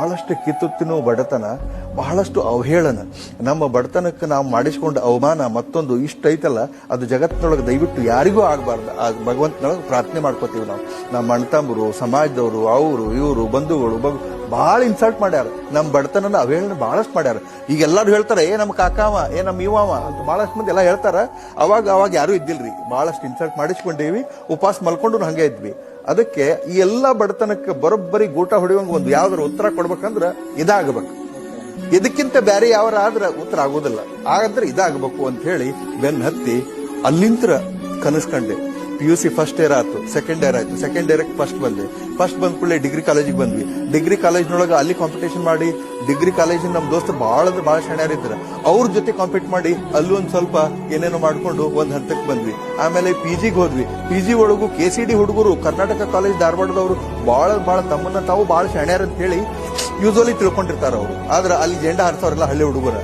ಬಹಳಷ್ಟು ಕಿತ್ತುತ್ತಿನ ಬಡತನ, ಬಹಳಷ್ಟು ಅವಹೇಳನ. ನಮ್ಮ ಬಡತನಕ್ಕೆ ನಾವು ಮಾಡಿಸಿಕೊಂಡ ಅವಮಾನ ಮತ್ತೊಂದು ಇಷ್ಟ ಐತಲ್ಲ, ಅದು ಜಗತ್ತಿನೊಳಗೆ ದಯವಿಟ್ಟು ಯಾರಿಗೂ ಆಗಬಾರ್ದು. ಆ ಭಗವಂತನೊಳಗೆ ಪ್ರಾರ್ಥನೆ ಮಾಡ್ಕೋತೀವಿ ನಾವು. ನಮ್ಮ ಅಣ್ಣತಮ್ಮರು, ಸಮಾಜದವರು, ಅವರು ಇವರು ಬಂಧುಗಳು ಬಹಳ ಇನ್ಸಲ್ಟ್ ಮಾಡ್ಯಾರ. ನಮ್ಮ ಬಡತನನ ಅವಹೇಳನ ಬಹಳಷ್ಟು ಮಾಡ್ಯಾರ. ಈಗ ಎಲ್ಲರೂ ಹೇಳ್ತಾರೆ, ನಮ್ಮ ಕಾಕಾವ, ನಮ್ಮ ಇವಾವ ಅಂತ ಬಹಳಷ್ಟು ಮಂದಿ ಎಲ್ಲ ಹೇಳ್ತಾರ. ಅವಾಗ ಯಾರು ಇದ್ದಿಲ್ರಿ, ಬಹಳಷ್ಟು ಇನ್ಸಲ್ಟ್ ಮಾಡಿಸ್ಕೊಂಡೇವಿ, ಉಪವಾಸ ಮಲ್ಕೊಂಡು ಹಂಗೆ ಇದ್ವಿ. ಅದಕ್ಕೆ ಈ ಎಲ್ಲಾ ಬಡತನಕ್ಕೆ ಬರೋಬ್ಬರಿ ಗೂಟ ಹೊಡೆಯುವಂಗ ಒಂದು ಯಾವ್ದಾರ ಉತ್ತರ ಕೊಡ್ಬೇಕಂದ್ರ ಇದಾಗಬೇಕು. ಇದಕ್ಕಿಂತ ಬೇರೆ ಯಾವ್ರ ಆದ್ರೆ ಉತ್ತರ ಆಗೋದಿಲ್ಲ. ಹಾಗಾದ್ರೆ ಇದಾಗಬೇಕು ಅಂತ ಹೇಳಿ ಬೆನ್ ಹತ್ತಿ ಅಲ್ಲಿಂತ್ರ ಕನಸ್ಕಂಡೆ. PUC ಫಸ್ಟ್ ಇಯರ್ ಆಯ್ತು, ಸೆಕೆಂಡ್ ಇಯರ್ ಆಯ್ತು, ಸೆಕೆಂಡ್ ಇಯರ್ ಫಸ್ಟ್ ಬಂದೆ. ಫಸ್ಟ್ ಬಂದ ಕೂಡಲೇ ಡಿಗ್ರಿ ಕಾಲೇಜಿಗೆ ಬಂದ್ವಿ. ಡಿಗ್ರಿ ಕಾಲೇಜ್ನೊಳಗೆ ಅಲ್ಲಿ ಕಾಂಪಿಟೇಷನ್ ಮಾಡಿ, ಡಿಗ್ರಿ ಕಾಲೇಜಿನ ನಮ್ಮ ದೋಸ್ತರು ಬಹಳ ಶಾಣ್ಯಾರಿದ್ರು, ಅವ್ರ ಜೊತೆ ಕಾಂಪೀಟ್ ಮಾಡಿ ಅಲ್ಲೂ ಒಂದ್ ಸ್ವಲ್ಪ ಏನೇನೋ ಮಾಡ್ಕೊಂಡು ಒಂದ್ ಹಂತಕ್ಕೆ ಬಂದ್ವಿ. ಆಮೇಲೆ PGಗೆ ಹೋದ್ವಿ. PG ಒಳಗೂ KCD ಹುಡುಗರು, ಕರ್ನಾಟಕ ಕಾಲೇಜ್ ಧಾರವಾಡದವರು ಬಹಳ ತಮ್ಮನ್ನ ತಾವು ಬಹಳ ಶಾಣ್ಯಾರ ಅಂತ ಹೇಳಿ ಯೂಶುವಲಿ ತಿಳ್ಕೊಂಡಿರ್ತಾರ ಅವರು. ಆದ್ರೆ ಅಲ್ಲಿ ಜೆಂಡಾ ಹಾರಿಸೋರೆಲ್ಲ ಹಳ್ಳಿ ಹುಡುಗರ.